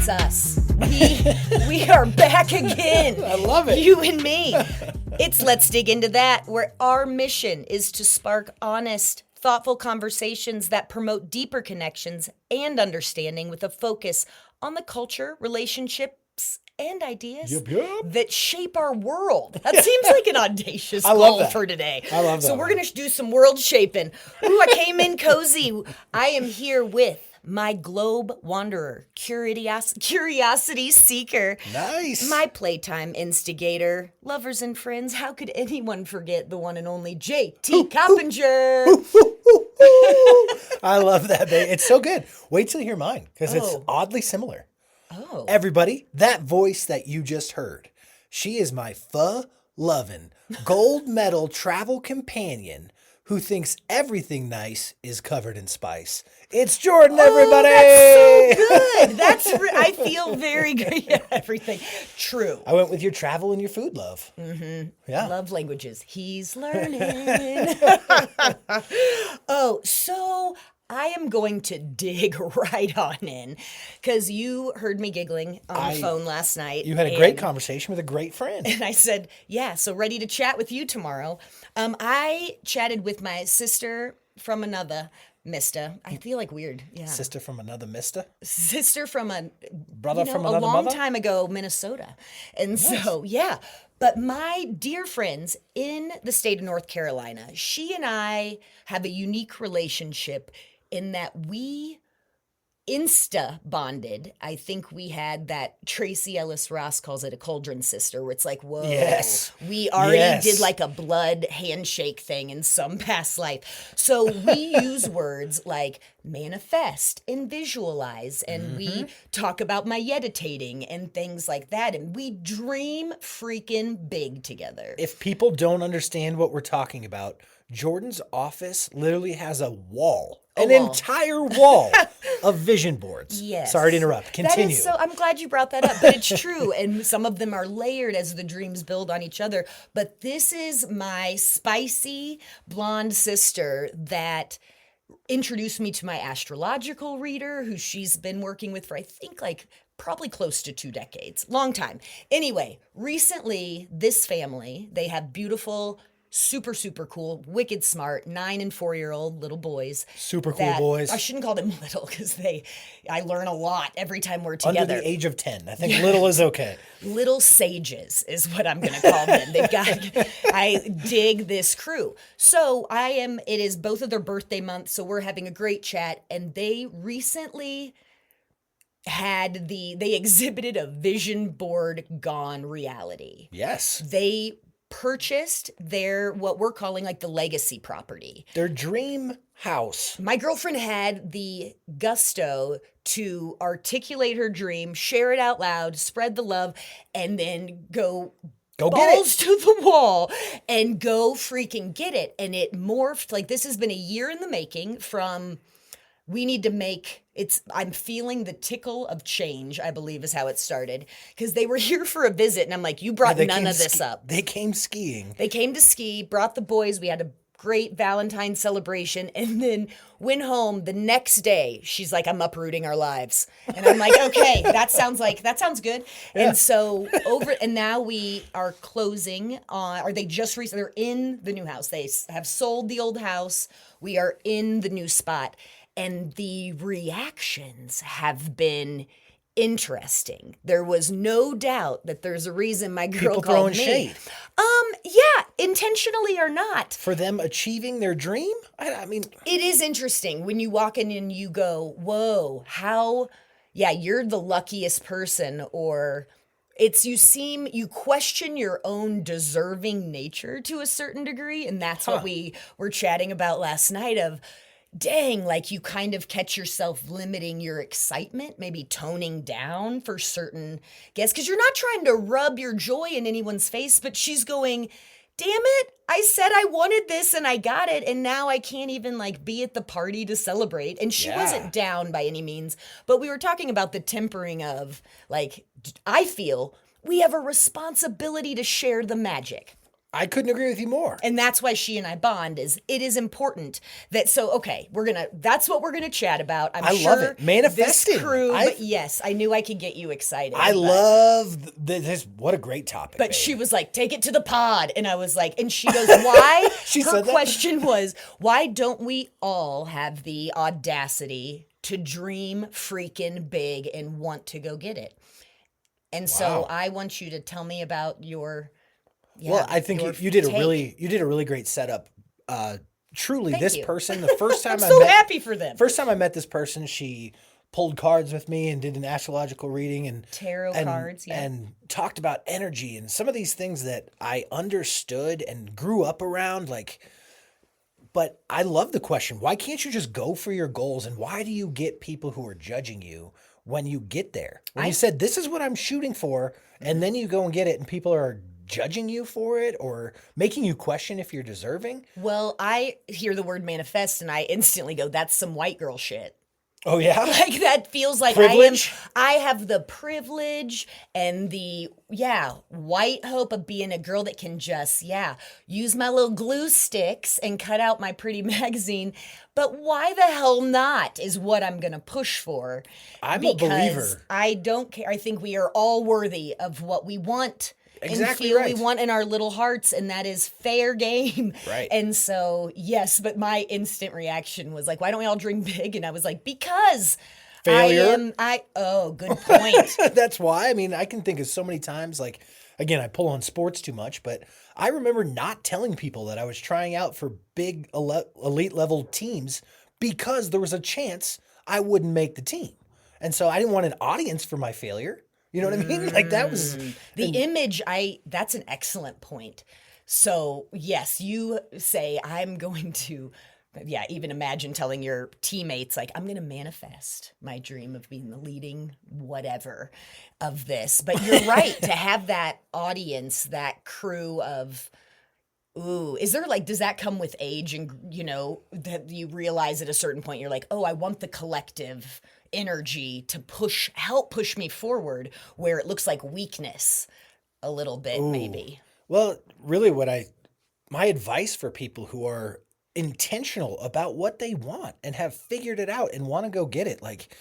It's us. We are back again. I love it. You and me. It's Let's Dig Into That, where our mission is to spark honest, thoughtful conversations that promote deeper connections and understanding with a focus on the culture, relationships, and ideas that shape our world. That seems like an audacious goal for today. I love that. So we're going to do some world shaping. Ooh, I came in cozy. I am here with my globe wanderer, curiosity seeker. Nice. My playtime instigator, lovers and friends. How could anyone forget the one and only J.T. Coppinger? I love that, babe. It's so good. Wait till you hear mine, because it's oddly similar. Oh. Everybody, that voice that you just heard, she is my pho-loving, gold medal travel companion who thinks everything nice is covered in spice. It's Jordan, everybody! That's so good. I feel very good. Yeah, everything. True. I went with your travel and your food love. Mm-hmm. Yeah. Love languages. He's learning. So I am going to dig right on in, because you heard me giggling on the phone last night. You had a great conversation with a great friend. And I said, yeah, so ready to chat with you tomorrow. I chatted with my sister from another Mista. I feel like weird. Yeah. Sister from another Mista? Sister from a brother from another a long mother? time ago, Minnesota. And so, yeah. But my dear friends in the state of North Carolina, she and I have a unique relationship in that we insta bonded. I think we had that Tracy Ellis Ross calls it a cauldron sister, where it's like, whoa, we already did like a blood handshake thing in some past life. So we use words like manifest and visualize, and we talk about meditating and things like that, and we dream freaking big together. If people don't understand what we're talking about, Jordan's office literally has a wall. An entire wall of vision boards. Yes. Sorry to interrupt. Continue. I'm glad you brought that up, but it's true. And some of them are layered as the dreams build on each other. But this is my spicy blonde sister that introduced me to my astrological reader, who she's been working with for, I think, like probably close to 2 decades. Long time. Anyway, recently, this family, they have beautiful, super, super cool, wicked smart 9 and 4-year-old little boys. Super cool boys. I shouldn't call them little, because I learn a lot every time we're together. Under the age of 10. I think little is okay. Little sages is what I'm going to call them. I dig this crew. So it is both of their birthday months, so we're having a great chat, and they recently they exhibited a vision board gone reality. Yes. They purchased what we're calling like the legacy property. Their dream house. My girlfriend had the gusto to articulate her dream, share it out loud, spread the love, and then go balls to the wall and go freaking get it. And it morphed. Like, this has been a year in the making from I'm feeling the tickle of change, I believe is how it started. Because they were here for a visit, and I'm like, you brought none of this up. They came skiing. They came to ski, brought the boys. We had a great Valentine's celebration, and then went home the next day. She's like, I'm uprooting our lives. And I'm like, okay, that sounds good. Yeah. And so and now we are closing on, they're in the new house. They have sold the old house. We are in the new spot. And the reactions have been interesting. There was no doubt that there's a reason my girl People called throwing me. Shade. Yeah, intentionally or not. For them achieving their dream? I mean, it is interesting when you walk in and you go, whoa, you're the luckiest person, or you question your own deserving nature to a certain degree. And that's what we were chatting about last night of, dang, like you kind of catch yourself limiting your excitement, maybe toning down for certain guests, because you're not trying to rub your joy in anyone's face, but she's going, damn it, I said I wanted this and I got it, and now I can't even like be at the party to celebrate. And she wasn't down by any means, but we were talking about the tempering of, like, I feel we have a responsibility to share the magic. I couldn't agree with you more. And that's why she and I bond. Is it is important that okay, that's what we're gonna chat about. I'm I sure love it. Manifesting. This crew, but yes, I knew I could get you excited. I love this. What a great topic. But babe. she was like, take it to the pod. And I was like, and she goes, why? She Her said that? question was, why don't we all have the audacity to dream freaking big and want to go get it? And so Wow. I want you to tell me about your Well, I think your you did take. you did a really great setup. Truly, Thank this you. person, the first time I'm I so met, happy for them. first time I met this person, she pulled cards with me and did an astrological reading and Tarot cards, yeah. and talked about energy and some of these things that I understood and grew up around. But I love the question. Why can't you just go for your goals? And why do you get people who are judging you when you get there? When you said, this is what I'm shooting for, and then you go and get it, and people are judging you for it or making you question if you're deserving? Well, I hear the word manifest and I instantly go, that's some white girl shit. Oh, yeah? Like that feels like Privilege? I have the privilege and the white hope of being a girl that can just use my little glue sticks and cut out my pretty magazine. But why the hell not is what I'm going to push for. I'm a believer. Because I don't care. I think we are all worthy of what we want. Exactly and feel right. we want in our little hearts, and that is fair game. Right. And so, yes, but my instant reaction was like, why don't we all dream big? And I was like, because Failure? Good point. That's why. I mean, I can think of so many times, like, again, I pull on sports too much, but I remember not telling people that I was trying out for big elite level teams because there was a chance I wouldn't make the team. And so I didn't want an audience for my failure. You know what I mean? Like that was the image. That's an excellent point. So yes, you say I'm going to, even imagine telling your teammates, like, I'm going to manifest my dream of being the leading whatever of this. But you're right, to have that audience, that crew of, ooh, is there does that come with age and, that you realize at a certain point, you're like, oh, I want the collective energy to help push me forward where it looks like weakness a little bit, maybe. Well, really my advice for people who are intentional about what they want and have figured it out and want to go get it, like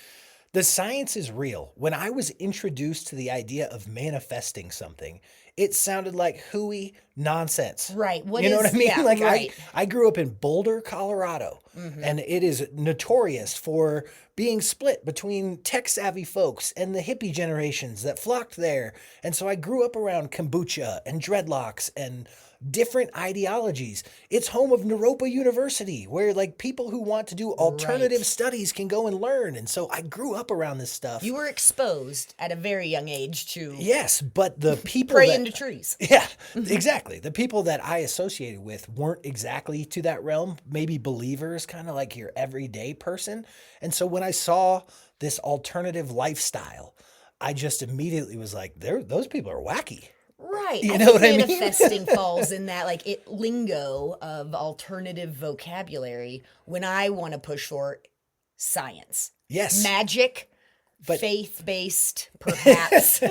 the science is real. When I was introduced to the idea of manifesting something, it sounded like hooey nonsense. Right. You know what I mean? Yeah, like right. I grew up in Boulder, Colorado, and it is notorious for being split between tech-savvy folks and the hippie generations that flocked there. And so I grew up around kombucha and dreadlocks and different ideologies. It's home of Naropa University, where people who want to do alternative studies can go and learn. And so I grew up around this stuff. You were exposed at a very young age to Yes, but the people pray into trees. Yeah, exactly. The people that I associated with weren't exactly to that realm, maybe believers, kind of like your everyday person. And so when I saw this alternative lifestyle, I just immediately was like, those people are wacky. Right. You I know think what I mean? manifesting falls in that lingo of alternative vocabulary when I want to push for science. Yes. Magic, But- faith-based, perhaps.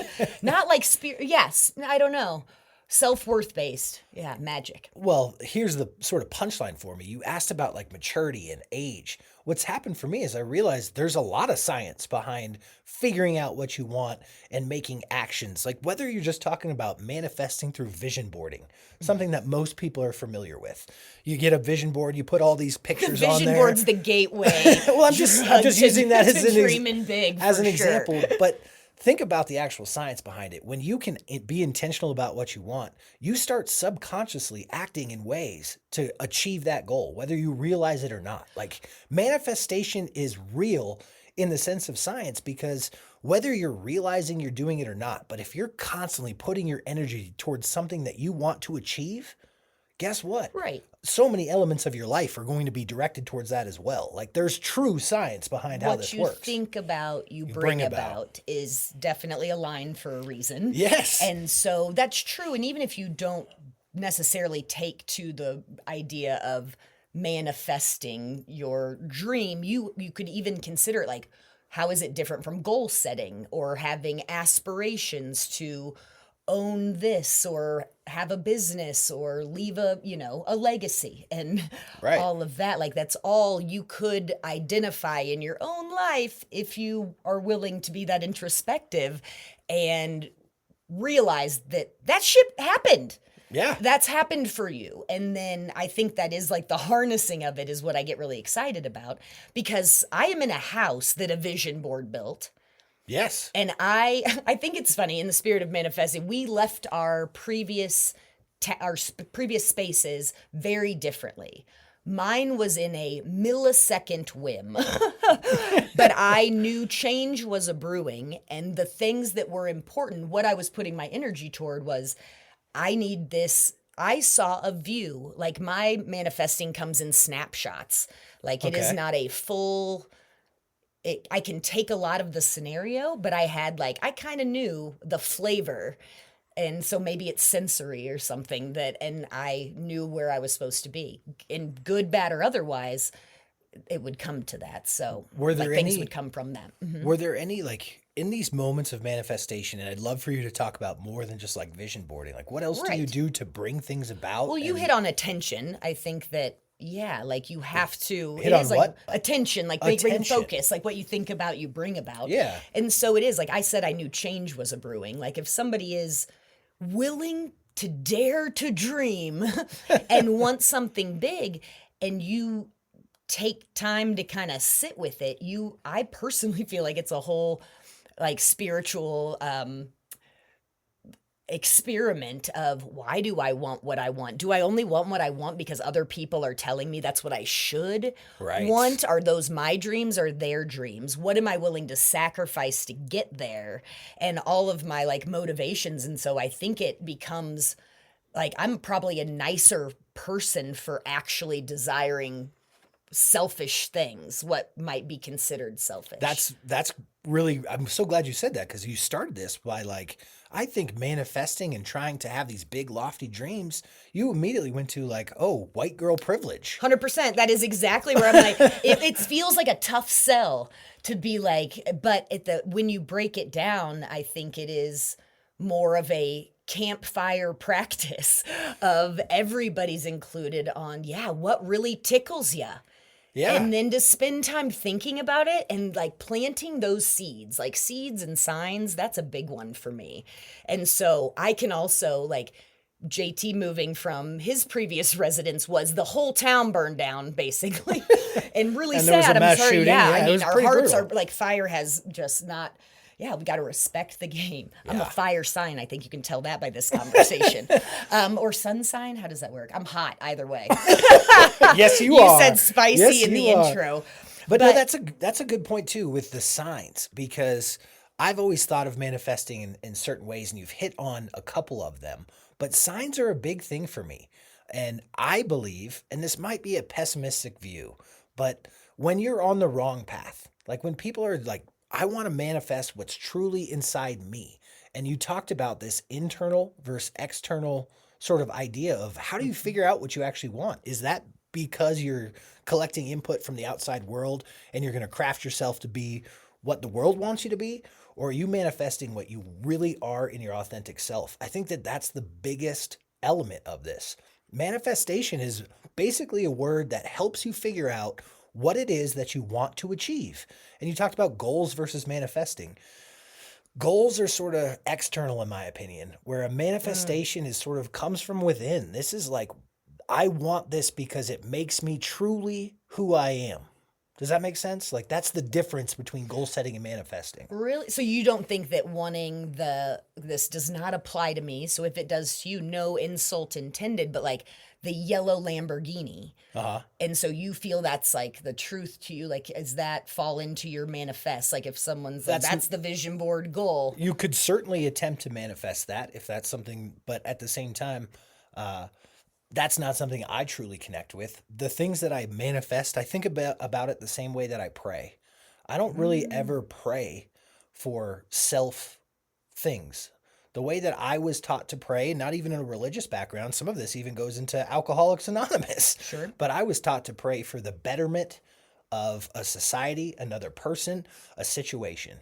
Not like spirit. Yes. I don't know. Self-worth based. Yeah, magic. Well, here's the sort of punchline for me. You asked about maturity and age. What's happened for me is I realized there's a lot of science behind figuring out what you want and making actions. Like whether you're just talking about manifesting through vision boarding, something that most people are familiar with. You get a vision board, you put all these pictures on there. Vision board's the gateway. Well, I'm just using that as dreaming big as an for sure. example, but think about the actual science behind it. When you can be intentional about what you want, you start subconsciously acting in ways to achieve that goal, whether you realize it or not. Like manifestation is real in the sense of science because whether you're realizing you're doing it or not, but if you're constantly putting your energy towards something that you want to achieve, guess what? Right. So many elements of your life are going to be directed towards that as well. Like there's true science behind how this works. What you think about, you bring about is definitely a line for a reason. Yes. And so that's true. And even if you don't necessarily take to the idea of manifesting your dream, you could even consider it how is it different from goal setting or having aspirations to own this or have a business or leave a, a legacy and Right. all of that. Like that's all you could identify in your own life if you are willing to be that introspective and realize that that shit happened. Yeah. That's happened for you. And then I think that is like the harnessing of it is what I get really excited about because I am in a house that a vision board built. Yes. And I think it's funny in the spirit of manifesting, we left our previous previous spaces very differently. Mine was in a millisecond whim, but I knew change was a brewing, and the things that were important, what I was putting my energy toward was, I need this. I saw a view, like my manifesting comes in snapshots. Like it is Okay. not a full, I can take a lot of the scenario, but I kind of knew the flavor. And so maybe it's sensory or something and I knew where I was supposed to be. In good, bad, or otherwise, it would come to that. So Were there things any- would come from that. Mhm. Were there any, like, in these moments of manifestation, and I'd love for you to talk about more than just like vision boarding, like what else do you Right. do to bring things about? Well, you and- hit on attention. I think that, yeah, like you have to. Hit it on is like what? attention, like bring Attention. focus, like what you think about, you bring about. Yeah. And so it is. Like I said, I knew change was a brewing. Like if somebody is willing to dare to dream and want something big, and you take time to kind of sit with it, I personally feel like it's a whole like spiritual experiment of why do I want what I want? Do I only want what I want because other people are telling me that's what I should Right. want? Are those my dreams or their dreams? What am I willing to sacrifice to get there? And all of my like motivations. And so I think it becomes like I'm probably a nicer person for actually desiring selfish things, what might be considered selfish. That's really, I'm so glad you said that because you started this by like, I think manifesting and trying to have these big lofty dreams, you immediately went to like, oh, white girl privilege. 100%. That is exactly where I'm like, it feels like a tough sell to be like, but when you break it down, I think it is more of a campfire practice of everybody's included on, what really tickles you. Yeah. And then to spend time thinking about it and like planting those seeds, like seeds and signs, that's a big one for me. And so I can also like JT moving from his previous residence was the whole town burned down basically and really And there was sad. a I'm mass sorry. shooting. Yeah. Yeah, I it mean, was our pretty hearts brutal. are like fire has just not. Yeah, we got to respect the game. I'm a Yeah. fire sign. I think you can tell that by this conversation. Or sun sign. How does that work? I'm hot either way. Yes, you You are. said spicy Yes, in the you are. intro. But no, that's a good point too with the signs because I've always thought of manifesting in certain ways, and you've hit on a couple of them. But signs are a big thing for me. And I believe, and this might be a pessimistic view, but when you're on the wrong path, like when people are like, I want to manifest what's truly inside me. And you talked about this internal versus external sort of idea of how do you figure out what you actually want? Is that because you're collecting input from the outside world and you're going to craft yourself to be what the world wants you to be? Or are you manifesting what you really are in your authentic self? I think that that's the biggest element of this. Manifestation is basically a word that helps you figure out what it is that you want to achieve. And you talked about goals versus manifesting. Goals are sort of external, in my opinion, where a manifestation is sort of comes from within. This is like, I want this because it makes me truly who I am. Does that make sense? Like that's the difference between goal setting and manifesting. Really? So you don't think that wanting this does not apply to me? So if it does to you, no insult intended, but like the yellow Lamborghini. Uh-huh. And so you feel that's like the truth to you. Like, does that fall into your manifest? Like if someone's like, that's the vision board goal. You could certainly attempt to manifest that if that's something, but at the same time, that's not something I truly connect with. The things that I manifest, I think about it the same way that I pray. I don't really ever pray for self things. The way that I was taught to pray, not even in a religious background, some of this even goes into Alcoholics Anonymous. Sure. But I was taught to pray for the betterment of a society, another person, a situation.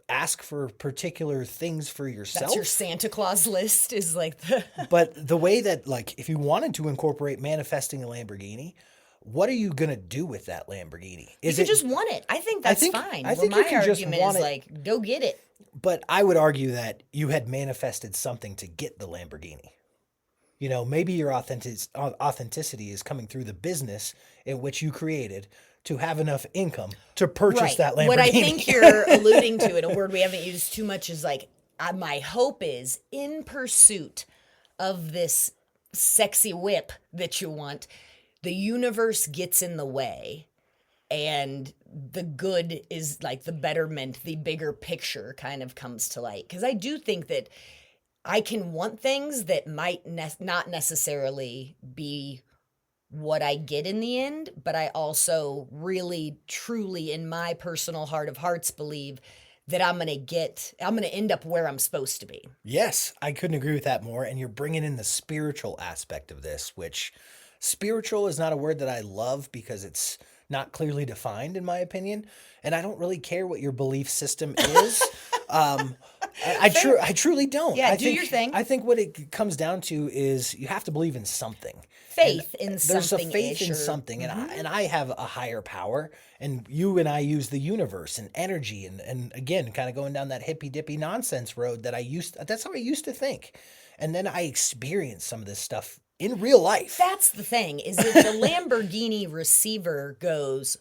ask for particular things for yourself. That's your Santa Claus list is like the But the way that, like, if you wanted to incorporate manifesting a Lamborghini, what are you going to do with that Lamborghini? you could just want it. I think that's fine. I think well, you my can just argument want is it. like, go get it. But I would argue that you had manifested something to get the Lamborghini. You know, maybe your authenticity is coming through the business in which you created to have enough income to purchase that Lamborghini. What I think you're alluding to, in a word we haven't used too much, is like, my hope is in pursuit of this sexy whip that you want, the universe gets in the way and the good is like the betterment, the bigger picture kind of comes to light. Because I do think that I can want things that might not necessarily be what I get in the end, but I also really, truly, in my personal heart of hearts, believe that I'm going to end up where I'm supposed to be. Yes, I couldn't agree with that more. And you're bringing in the spiritual aspect of this, which spiritual is not a word that I love because it's not clearly defined, in my opinion. And I don't really care what your belief system is. I truly don't. Yeah, I do think, your thing. I think what it comes down to is you have to believe in something. Faith in There's something. a faith in something, and I have a higher power, and you and I use the universe and energy, and again, kind of going down that hippy dippy nonsense road that's how I used to think, and then I experienced some of this stuff in real life. That's the thing, is that the Lamborghini receiver goes,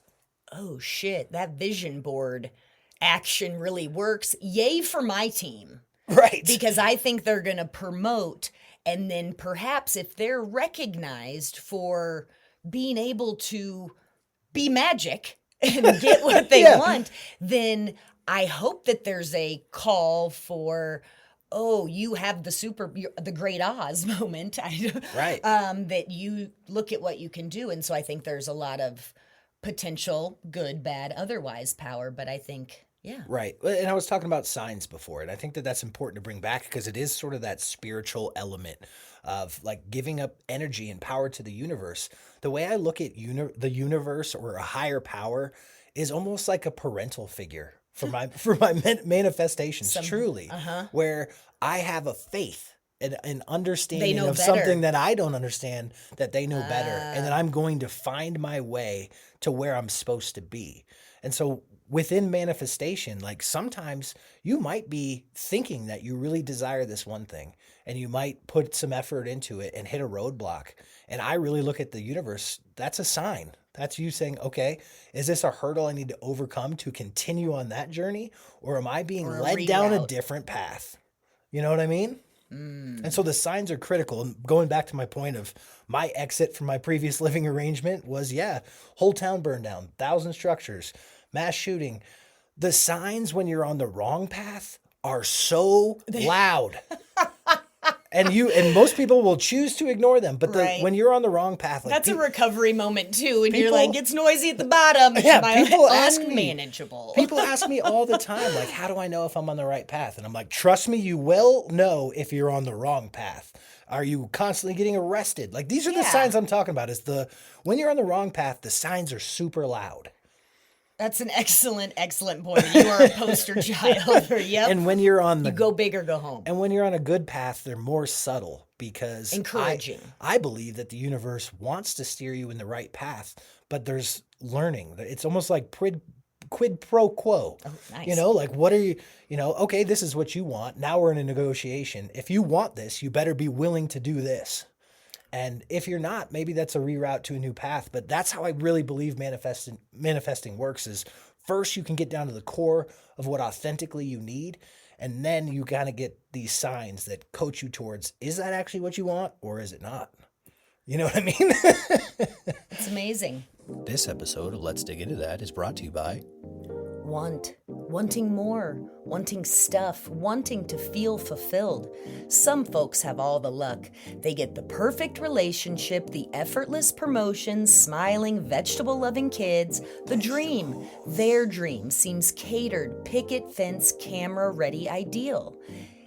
oh shit, that vision board action really works. Yay for my team. Right. Because I think they're going to promote, and then perhaps if they're recognized for being able to be magic and get what they want, then I hope that there's a call for, oh, you have the great Oz moment. Right. That you look at what you can do. And so I think there's a lot of potential, good, bad, otherwise power. But I think, yeah. Right. And I was talking about signs before, and I think that that's important to bring back because it is sort of that spiritual element of like giving up energy and power to the universe. The way I look at the universe or a higher power is almost like a parental figure for my manifestations, truly, where I have a faith. An understanding of better. Something that I don't understand that they know better. And then I'm going to find my way to where I'm supposed to be. And so within manifestation, like sometimes you might be thinking that you really desire this one thing and you might put some effort into it and hit a roadblock. And I really look at the universe, that's a sign. That's you saying, okay, is this a hurdle I need to overcome to continue on that journey? Or am I being led down a different path? You know what I mean? And so the signs are critical. And going back to my point of my exit from my previous living arrangement was, whole town burned down, 1,000 structures, mass shooting. The signs when you're on the wrong path are so loud. And most people will choose to ignore them. But when you're on the wrong path, like that's a recovery moment too. And you're like, it's noisy at the bottom. Yeah, people ask unmanageable. People ask me all the time, like, how do I know if I'm on the right path? And I'm like, trust me, you will know if you're on the wrong path. Are you constantly getting arrested? Like, these are the signs I'm talking about. When you're on the wrong path, the signs are super loud. That's an excellent point. You are a poster child. Yep. And when you're on you go big or go home. And when you're on a good path, they're more subtle because encouraging. I believe that the universe wants to steer you in the right path, but there's learning. It's almost like quid pro quo. Oh, nice. You know, like what are you, okay, this is what you want. Now we're in a negotiation. If you want this, you better be willing to do this. And if you're not, maybe that's a reroute to a new path. But that's how I really believe manifesting works is first you can get down to the core of what authentically you need. And then you kind of get these signs that coach you towards, is that actually what you want or is it not? You know what I mean? It's amazing. This episode of Let's Dig Into That is brought to you by wanting more, wanting stuff, wanting to feel fulfilled. Some folks have all the luck. They get the perfect relationship, the effortless promotions, smiling, vegetable-loving kids, the dream. Their dream seems catered, picket fence, camera-ready ideal.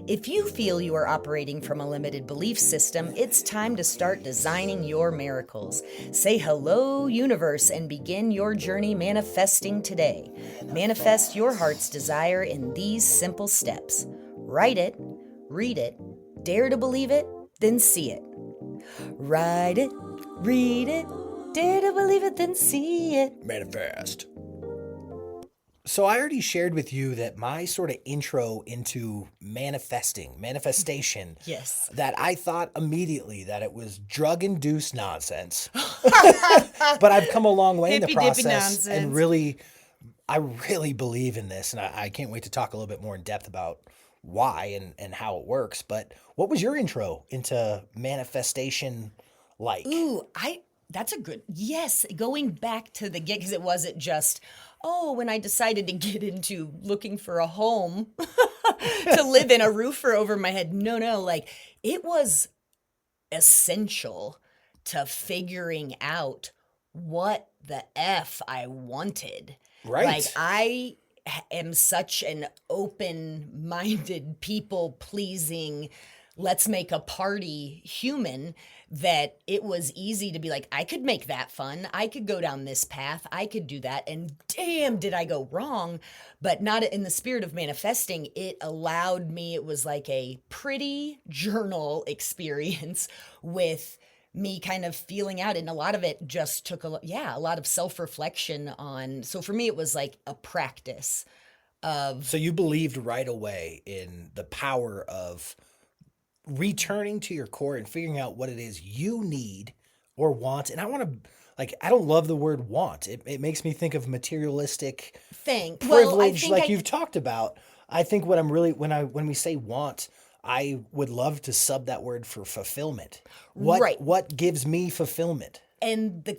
If you feel you are operating from a limited belief system, it's time to start designing your miracles. Say hello, universe, and begin your journey manifesting today. Manifest your heart's desire in these simple steps. Write it, read it, dare to believe it, then see it. Write it, read it, dare to believe it, then see it. Manifest. So I already shared with you that my sort of intro into manifestation, Yes. that I thought immediately that it was drug-induced nonsense. But I've come a long way in the Hippy-dippy process, and nonsense. I really believe in this, and I can't wait to talk a little bit more in depth about why and how it works. But what was your intro into manifestation like? Ooh, that's a good, yes, going back to the get, because it wasn't just, oh, when I decided to get into looking for a home to live in, a roofer over my head. No, like it was essential to figuring out what the F I wanted. Right. Like I am such an open-minded, people-pleasing, let's make a party human that it was easy to be like, I could make that fun. I could go down this path. I could do that. And damn, did I go wrong? But not in the spirit of manifesting. It allowed me, it was like a pretty journal experience with me kind of feeling out. And a lot of it just took a lot of self-reflection on. So for me, it was like a practice of. So you believed right away in the power of returning to your core and figuring out what it is you need or want. And I want to, like, I don't love the word want. It makes me think of materialistic Thing. privilege, like you've talked about. I think what I'm really, when we say want, I would love to sub that word for fulfillment. Right. What gives me fulfillment? And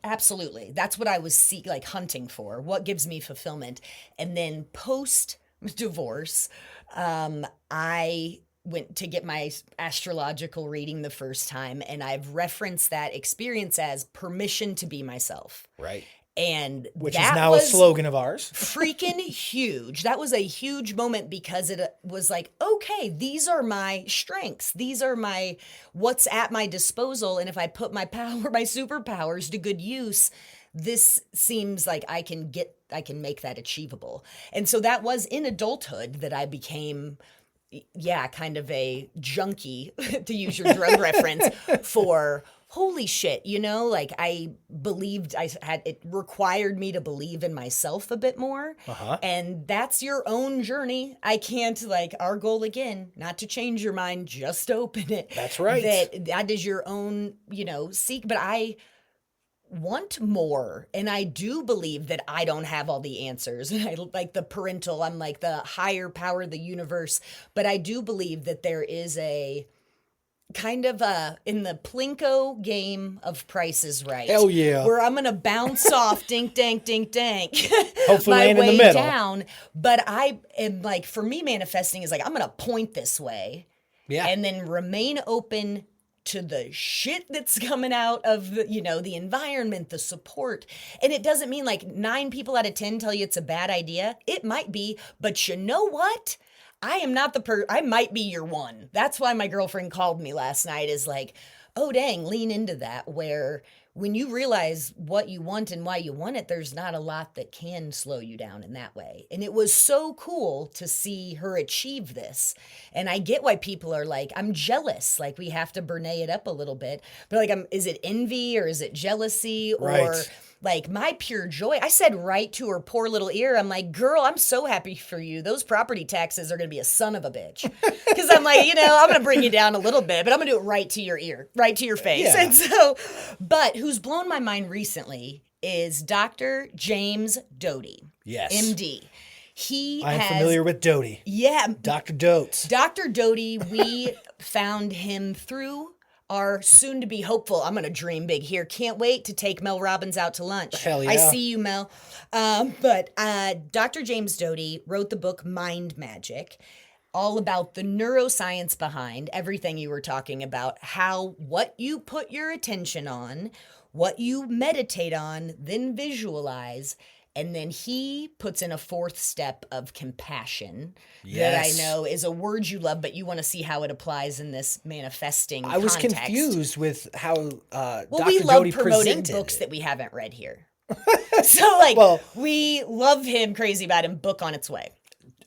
absolutely, that's what I was hunting for. What gives me fulfillment? And then post divorce, I went to get my astrological reading the first time, and I've referenced that experience as permission to be myself. Right. And Which is that now a slogan of ours. freaking huge. That was a huge moment because it was like, okay, these are my strengths. These are what's at my disposal. And if I put my superpowers to good use, this seems like I can make that achievable. And so that was in adulthood that I became, kind of a junkie, to use your drug reference, for holy shit, like I believed it required me to believe in myself a bit more. Uh-huh. And that's your own journey. I can't, our goal again, not to change your mind, just open it. That's right. That is your own, seek. But I want more. And I do believe that I don't have all the answers. And I like the parental, I'm like the higher power of the universe. But I do believe that there is a kind of in the Plinko game of Price is Right. Hell yeah. Where I'm going to bounce off, dink, dank, dink, dank. Hopefully my land in way the middle. down. But I am for me, manifesting is I'm going to point this way. Yeah. And then remain open to the shit that's coming out of the environment, the support. And it doesn't mean 9 people out of 10 tell you it's a bad idea. It might be, but you know what? I am not I might be your one. That's why my girlfriend called me last night, is oh dang, lean into that, where when you realize what you want and why you want it, there's not a lot that can slow you down in that way. And it was so cool to see her achieve this. And I get why people are I'm jealous. We have to Brene it up a little bit. But is it envy or is it jealousy or Right. my pure joy? I said right to her poor little ear. I'm like, girl, I'm so happy for you. Those property taxes are going to be a son of a bitch. Because I'm I'm going to bring you down a little bit, but I'm going to do it right to your ear, right to your face. Yeah. And so, but who's blown my mind recently is Dr. James Doty. Yes. MD. I'm familiar with Doty. Yeah. Dr. Dotes. Dr. Doty, we found him through our soon-to-be hopeful, I'm going to dream big here. Can't wait to take Mel Robbins out to lunch. Hell yeah. I see you, Mel. But Dr. James Doty wrote the book Mind Magic, all about the neuroscience behind everything you were talking about, what you put your attention on, what you meditate on, then visualize, And then he puts in a fourth step of compassion Yes. that I know is a word you love, but you want to see how it applies in this manifesting I was context. confused with how Well, Dr. we love Doty promoting presented books it. that we haven't read here. So, like, Well- we love him, crazy about him, book on its way.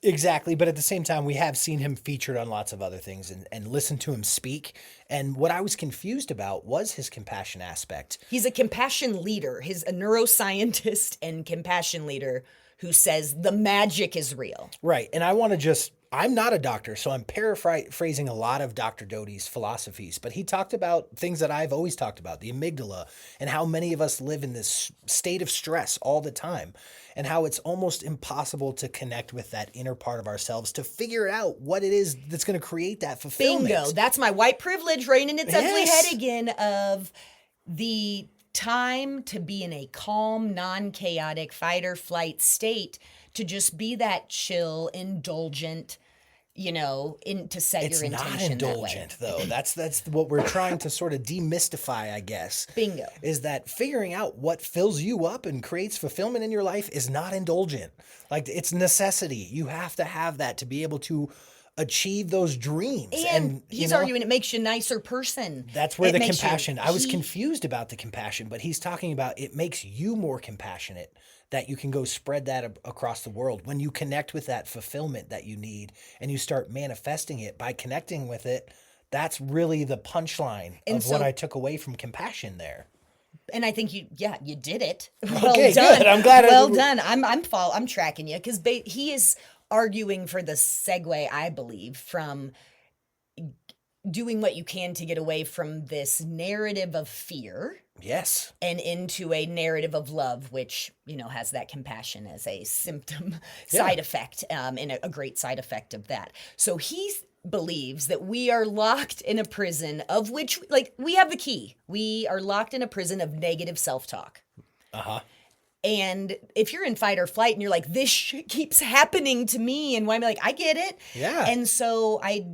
Exactly, but at the same time, we have seen him featured on lots of other things and listened to him speak. And what I was confused about was his compassion aspect. He's a compassion leader. He's a neuroscientist and compassion leader who says the magic is real. Right. And I want to just, I'm not a doctor, so I'm paraphrasing a lot of Dr. Doty's philosophies, but he talked about things that I've always talked about, the amygdala, and how many of us live in this state of stress all the time, and how it's almost impossible to connect with that inner part of ourselves to figure out what it is that's going to create that fulfillment. Bingo. That's my white privilege reigning its ugly Yes. head again of the time to be in a calm, non-chaotic fight or flight state, to just be that chill, indulgent, to set It's your not intention that way. indulgent, though. That's what we're trying to sort of demystify, I guess. Bingo. Is that figuring out what fills you up and creates fulfillment in your life is not indulgent. Like, it's necessity. You have to have that to be able to achieve those dreams. And he's you know, arguing it makes you a nicer person. that's where It the makes you- compassion. I was he- confused about the compassion, but he's talking about it makes you more compassionate, that you can go spread that across the world when you connect with that fulfillment that you need and you start manifesting it by connecting with it. That's really the punchline And of what so- I took away from compassion there. And I think you did it. Well Okay, done. good. I'm glad I- Well done. I'm tracking you because he is arguing for the segue, I believe, from doing what you can to get away from this narrative of fear Yes. and into a narrative of love, which has that compassion as a symptom side effect, and a great side effect of that. So he believes that we are locked in a prison of which, like, we have the key. We are locked in a prison of negative self-talk. Uh-huh. And if you're in fight or flight and you're like, this shit keeps happening to me, and why am I like, I get it. Yeah. And so I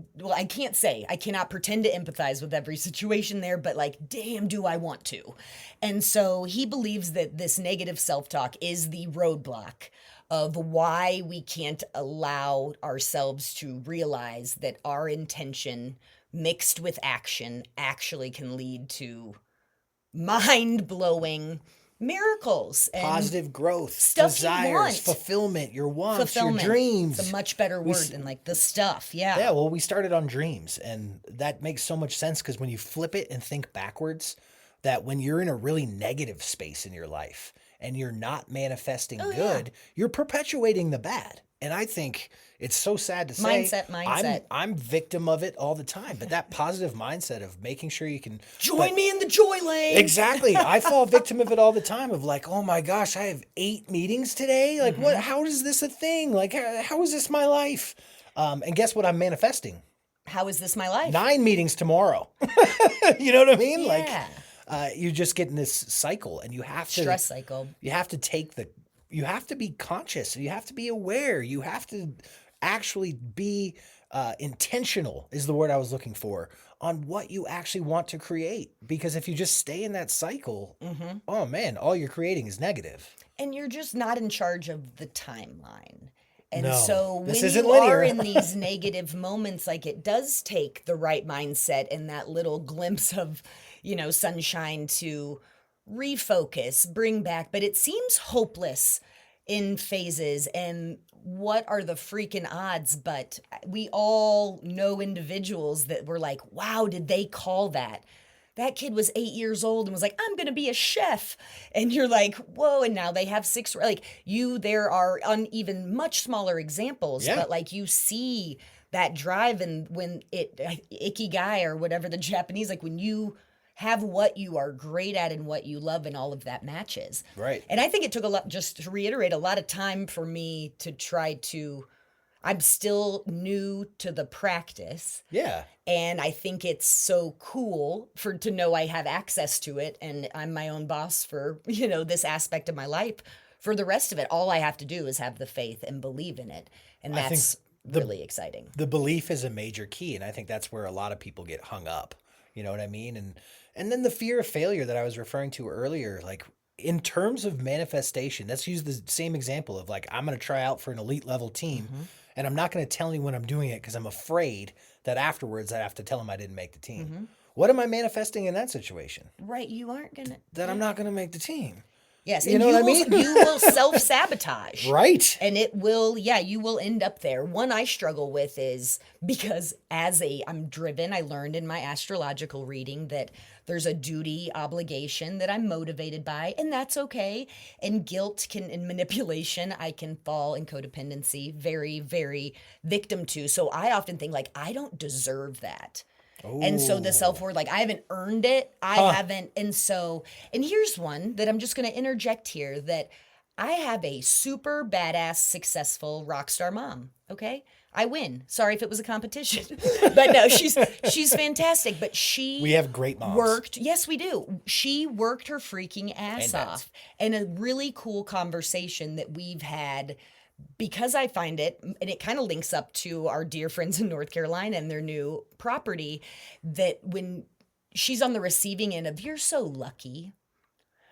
cannot pretend to empathize with every situation there, but like, damn, do I want to. And so he believes that this negative self-talk is the roadblock of why we can't allow ourselves to realize that our intention mixed with action actually can lead to mind-blowing miracles and Positive growth, stuff you desires, want. fulfillment, your wants, fulfillment. your dreams. It's a much better word than like the stuff. Yeah. Yeah, well, we started on dreams, and that makes so much sense because when you flip it and think backwards, that when you're in a really negative space in your life and you're not manifesting good, you're perpetuating the bad. And I think it's so sad to say. Mindset. I'm victim of it all the time. But that positive mindset of making sure you can Join me in the joy lane. Exactly. I fall victim of it all the time of like, oh my gosh, I have 8 meetings today. Like, what? How is this a thing? Like, how is this my life? And guess what I'm manifesting? How is this my life? 9 meetings tomorrow. You know what I mean? Yeah. Like, you just get in this cycle, and you have to Stress cycle. You have to you have to be conscious. You have to be aware. You have to actually be intentional, is the word I was looking for, on what you actually want to create. Because if you just stay in that cycle, oh man, all you're creating is negative. And you're just not in charge of the timeline. And No, so when this isn't you are linear. in these negative moments, like, it does take the right mindset and that little glimpse of, sunshine to refocus, bring back, but it seems hopeless in phases. And what are the freaking odds? But we all know individuals that were like, wow, did they call that? That kid was 8 years old and was like, I'm going to be a chef. And you're like, whoa. And now they have 6, there are even much smaller examples, Yeah. but like, you see that drive. And when ikigai or whatever the Japanese, like, when you have what you are great at and what you love and all of that matches. Right. And I think it took a lot, just to reiterate, a lot of time for me to try to, I'm still new to the practice. Yeah. And I think it's so cool to know I have access to it, and I'm my own boss for, this aspect of my life. For the rest of it, all I have to do is have the faith and believe in it. And I think that's really exciting. The belief is a major key, and I think that's where a lot of people get hung up. You know what I mean? And then the fear of failure that I was referring to earlier, like, in terms of manifestation, let's use the same example of like, I'm going to try out for an elite level team and I'm not going to tell anyone I'm doing it because I'm afraid that afterwards I have to tell them I didn't make the team. What am I manifesting in that situation? Right. You aren't going to. That I'm not going to make the team. Yes. You And know what I mean? you will self-sabotage. Right. And it will, you will end up there. One I struggle with is because I'm driven, I learned in my astrological reading that there's a duty obligation that I'm motivated by, and that's okay. And guilt and manipulation, I can fall in codependency very, very victim to. So I often think like, I don't deserve that. And so the self-worth, like I haven't earned it. I haven't. And here's one that I'm just going to interject here, that I have a super badass, successful rock star mom. Okay. I win. Sorry if it was a competition, but no, she's fantastic. But we have great moms. Worked. Yes, we do. She worked her freaking ass off. And a really cool conversation that we've had, because I find it, and it kind of links up to our dear friends in North Carolina and their new property, that when she's on the receiving end of, you're so lucky,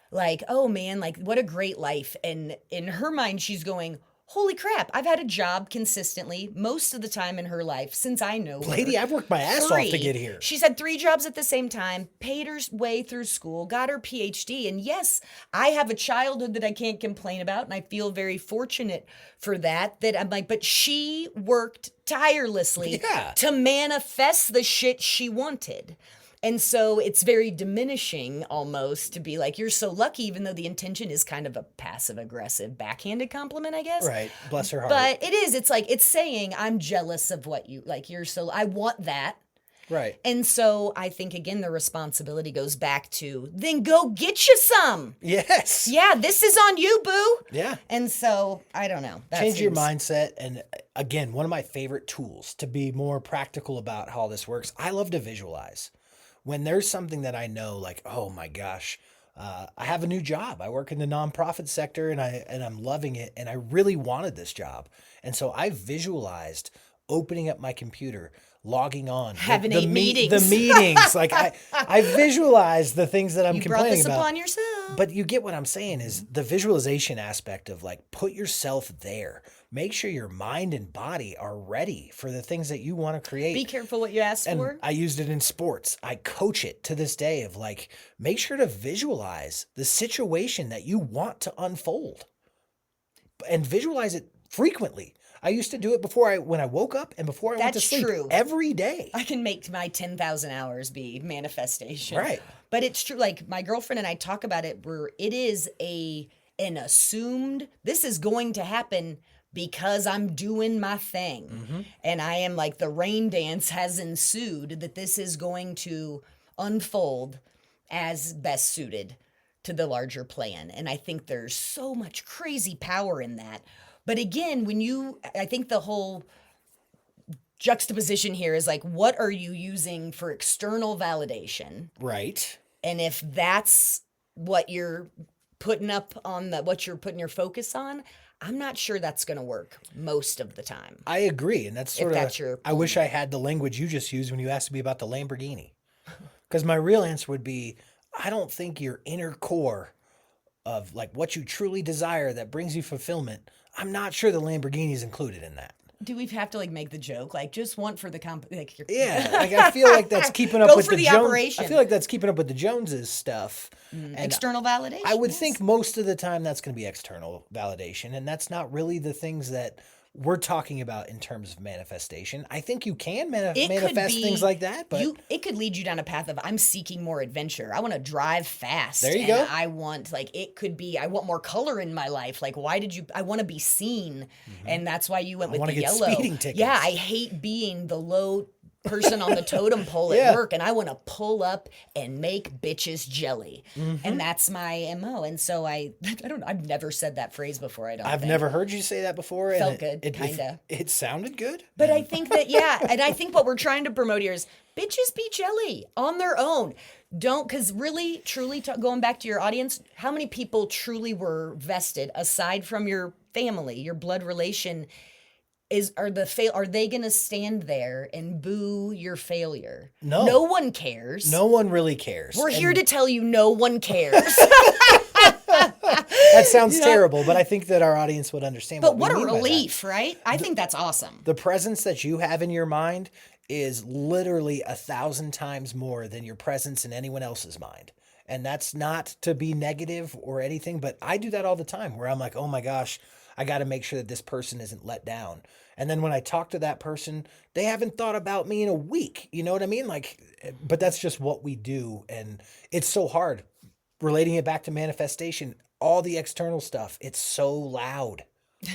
like, oh man, like what a great life. And in her mind, she's going, holy crap, I've had a job consistently most of the time in her life since I know her. Lady, I've worked my ass off to get here. She's had 3 jobs at the same time, paid her way through school, got her PhD. And yes, I have a childhood that I can't complain about. And I feel very fortunate for that I'm like, but she worked tirelessly to manifest the shit she wanted. And so it's very diminishing almost to be like, you're so lucky, even though the intention is kind of a passive aggressive backhanded compliment, I guess. Right. Bless her heart. But it is, it's like, it's saying, I'm jealous of what you, like, I want that. Right. And so I think, again, the responsibility goes back to, then go get you some. Yes. Yeah, this is on you, boo. Yeah. And so, I don't know. Change your mindset. And again, one of my favorite tools to be more practical about how this works, I love to visualize. When there's something that I know, like, oh my gosh, I have a new job. I work in the nonprofit sector and I'm loving it. And I really wanted this job. And so I visualized opening up my computer, logging on, having 8 meetings. The meetings. Like I visualize the things that I'm complaining about. You brought this upon yourself. But you get what I'm saying is the visualization aspect of like, put yourself there. Make sure your mind and body are ready for the things that you want to create. Be careful what you ask for. I used it in sports. I coach it to this day of like, make sure to visualize the situation that you want to unfold and visualize it frequently. I used to do it when I woke up and before I went to sleep. True. Every day. I can make my 10,000 hours be manifestation. Right. But it's true. Like my girlfriend and I talk about it where it is an assumed, this is going to happen because I'm doing my thing. Mm-hmm. And I am like, the rain dance has ensued, that this is going to unfold as best suited to the larger plan. And I think there's so much crazy power in that. But again, I think the whole juxtaposition here is like, what are you using for external validation? Right. And if that's what you're putting up on what you're putting your focus on, I'm not sure that's going to work most of the time. I agree. And that's sort of, I wish I had the language you just used when you asked me about the Lamborghini. Because my real answer would be, I don't think your inner core of like what you truly desire that brings you fulfillment, I'm not sure the Lamborghini is included in that. Do we have to like make the joke like just want for the yeah, like I feel like that's keeping up with the operation. I feel like that's keeping up with the Joneses stuff. External validation. I would think most of the time that's going to be external validation, and that's not really the things that we're talking about in terms of manifestation. I think you can manifest things like that, but it could lead you down a path of I'm seeking more adventure. I want to drive fast. There you go. I want it could be I want more color in my life. Like I want to be seen, and that's why you went with the yellow. Speeding tickets. Yeah, I hate being the low person on the totem pole at work, and I want to pull up and make bitches jelly, and that's my MO. And so I've never said that phrase before. I've never heard you say that before. Felt good, kinda. It sounded good, but I think that and I think what we're trying to promote here is bitches be jelly on their own. Because really, truly, going back to your audience, how many people truly were vested aside from your family, your blood relation? Are they going to stand there and boo your failure? No. No one cares. No one really cares. We're here to tell you no one cares. That sounds terrible, but I think that our audience would understand But what what we a mean by that. relief, right? I think that's awesome. The presence that you have in your mind is literally 1,000 times more than your presence in anyone else's mind. And that's not to be negative or anything, but I do that all the time where I'm like, oh my gosh, I got to make sure that this person isn't let down. And then when I talk to that person, they haven't thought about me in a week. You know what I mean? Like, but that's just what we do. And it's so hard relating it back to manifestation, all the external stuff, it's so loud.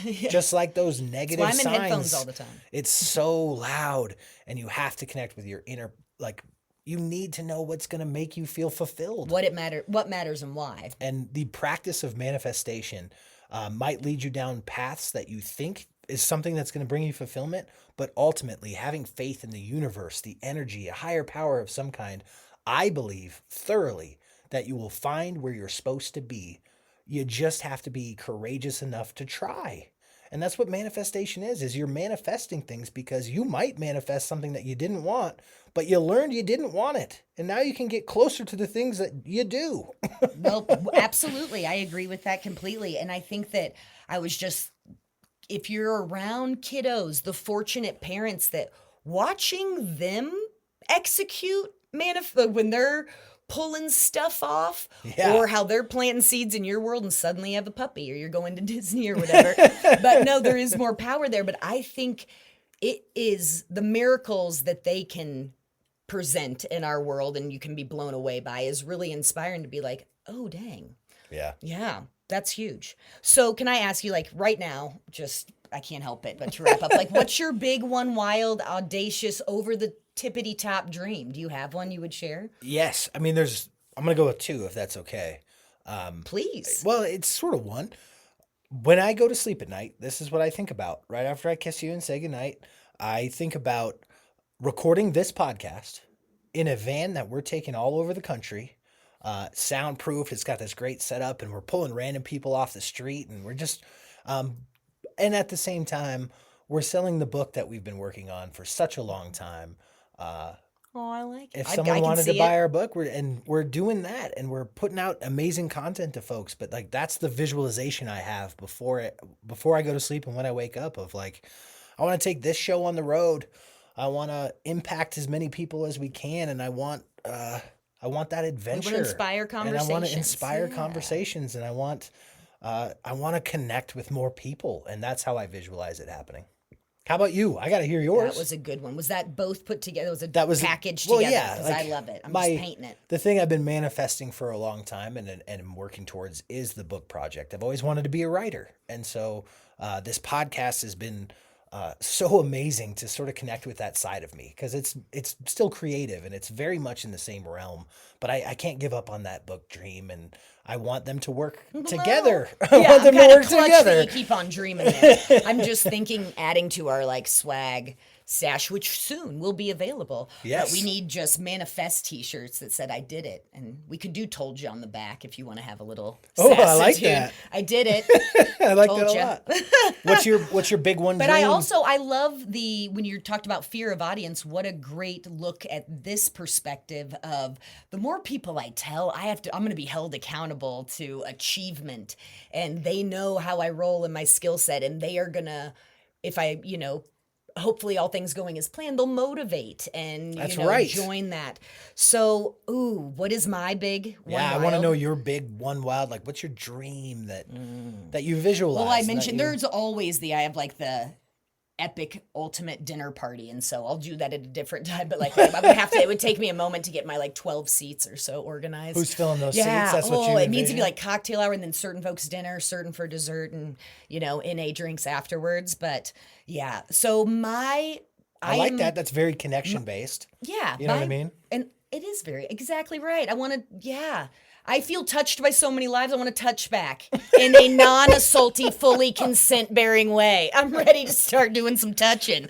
Just like those negative That's why I'm in signs. headphones all the time. It's so loud, and you have to connect with your inner, like, you need to know what's going to make you feel fulfilled. What matters and why. And the practice of manifestation might lead you down paths that you think is something that's going to bring you fulfillment, but ultimately having faith in the universe, the energy, a higher power of some kind, I believe thoroughly that you will find where you're supposed to be. You just have to be courageous enough to try. And that's what manifestation is you're manifesting things because you might manifest something that you didn't want, but you learned you didn't want it. And now you can get closer to the things that you do. Well, absolutely. I agree with that completely. And I think that if you're around kiddos, the fortunate parents that watching them execute when they're pulling stuff off, or how they're planting seeds in your world and suddenly you have a puppy or you're going to Disney or whatever. But no, there is more power there. But I think it is the miracles that they can present in our world and you can be blown away by is really inspiring to be like, oh, dang. Yeah, that's huge. So can I ask you, like, right now, I can't help it, but to wrap up, like, what's your big one, wild, audacious, over the tippity top dream? Do you have one you would share? Yes. I mean, I'm going to go with two if that's okay. Please. Well, it's sort of one. When I go to sleep at night, this is what I think about. Right after I kiss you and say goodnight, I think about recording this podcast in a van that we're taking all over the country. Soundproof. It's got this great setup and we're pulling random people off the street and we're just, and at the same time, we're selling the book that we've been working on for such a long time. Oh, I like it. If someone wanted to buy our book, we're doing that and we're putting out amazing content to folks. But like, that's the visualization I have before I go to sleep and when I wake up of like, I want to take this show on the road. I want to impact as many people as we can. And I want that adventure. We want to inspire conversations. And I want to inspire conversations and I want to connect with more people. And that's how I visualize it happening. How about you? I got to hear yours. That was a good one. Was that both put together? That was packaged together? Yeah, because I love it. I'm just painting it. The thing I've been manifesting for a long time and am working towards is the book project. I've always wanted to be a writer. And so this podcast has been so amazing to sort of connect with that side of me because it's still creative and it's very much in the same realm. But I can't give up on that book dream and I want them to work together. I want them to work together. You keep on dreaming it. I'm just thinking adding to our like swag stash, which soon will be available. Yes. But we need just manifest t-shirts that said I did it. And we could do told you on the back if you want to have a little I like that. I did it. I like that a lot. What's your big one But dream? I love when you talked about fear of audience, what a great look at this perspective of the more people I tell, I'm going to be held accountable to achievement and they know how I roll in my skill set and they are going to, if I, hopefully all things going as planned, they'll motivate and join that. So, what is my big one? Yeah, I want to know your big one wild. Like, what's your dream that you visualize? Well, I mentioned there's always I have like the epic ultimate dinner party, and so I'll do that at a different time. But like, I would have to. It would take me a moment to get my like 12 seats or so organized. Who's filling those seats? That's what you it envision? needs to be like cocktail hour, and then certain folks dinner, certain for dessert, and NA drinks afterwards. But yeah, so I like that. That's very connection based. Yeah, you know what I mean. And it is exactly right. I want to. Yeah. I feel touched by so many lives. I want to touch back in a non-assaulty, fully consent-bearing way. I'm ready to start doing some touching.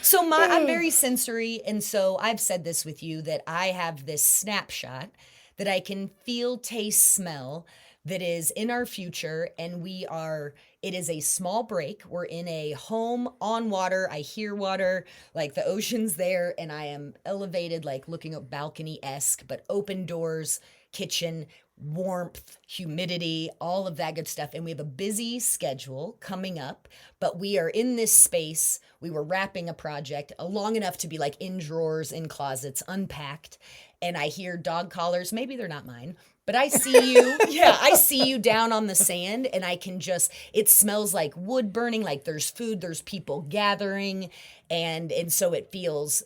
So I'm very sensory, and so I've said this with you that I have this snapshot that I can feel, taste, smell that is in our future, and it is a small break. We're in a home on water. I hear water, like the ocean's there, and I am elevated, like looking up balcony-esque, but open doors, kitchen. warmth, humidity, all of that good stuff. And we have a busy schedule coming up, but we are in this space. We were wrapping a project long enough to be like in drawers, in closets, unpacked. And I hear dog collars. Maybe they're not mine, but I see you. Yeah, I see you down on the sand, and I can just, it smells like wood burning, like there's food, there's people gathering. And so it feels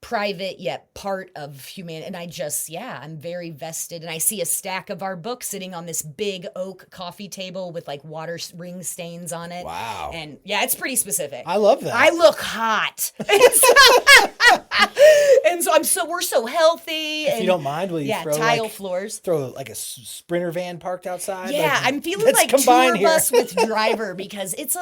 private yet part of humanity. And I just, yeah, I'm very vested. And I see a stack of our books sitting on this big oak coffee table with like water ring stains on it. Wow. And yeah, it's pretty specific. I love that. I look hot. And so we're so healthy. If you don't mind, will you throw tile floors. Throw like a Sprinter van parked outside? Yeah, like, I'm feeling let's like combine tour here. bus with driver because it's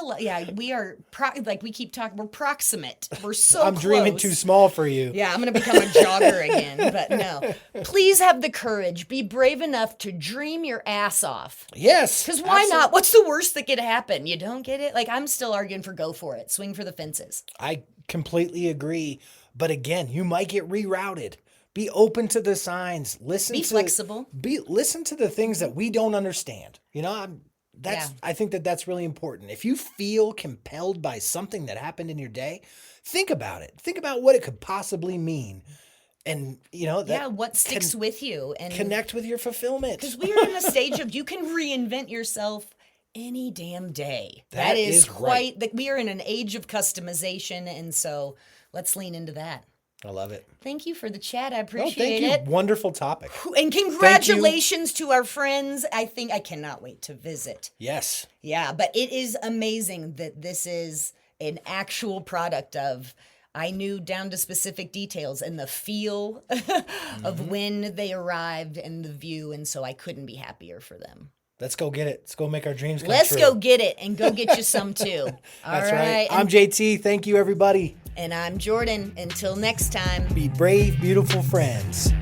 we are like we keep talking, we're proximate. We're so I'm dreaming close. too small for you. Yeah, I'm going to become a jogger again, but no. Please have the courage. Be brave enough to dream your ass off. Yes. Because why not? What's the worst that could happen? You don't get it? Like, I'm still arguing for go for it. Swing for the fences. I completely agree. But again, you might get rerouted. Be open to the signs. Be flexible. Listen to the things that we don't understand. You know, I think that's really important. If you feel compelled by something that happened in your day, think about it. Think about what it could possibly mean. And, you know, what sticks with you. And connect with your fulfillment. Because we are in a stage of you can reinvent yourself any damn day. That is quite, right. We are in an age of customization. And so let's lean into that. I love it. Thank you for the chat. I appreciate it. Thank you. Wonderful topic. And congratulations to our friends. I cannot wait to visit. Yes. Yeah, but it is amazing that this is an actual product of, I knew down to specific details and the feel of when they arrived and the view. And so I couldn't be happier for them. Let's go get it. Let's go make our dreams come true. Let's go get it and go get you some too. That's right. I'm JT. Thank you, everybody. And I'm Jordan. Until next time. Be brave, beautiful friends.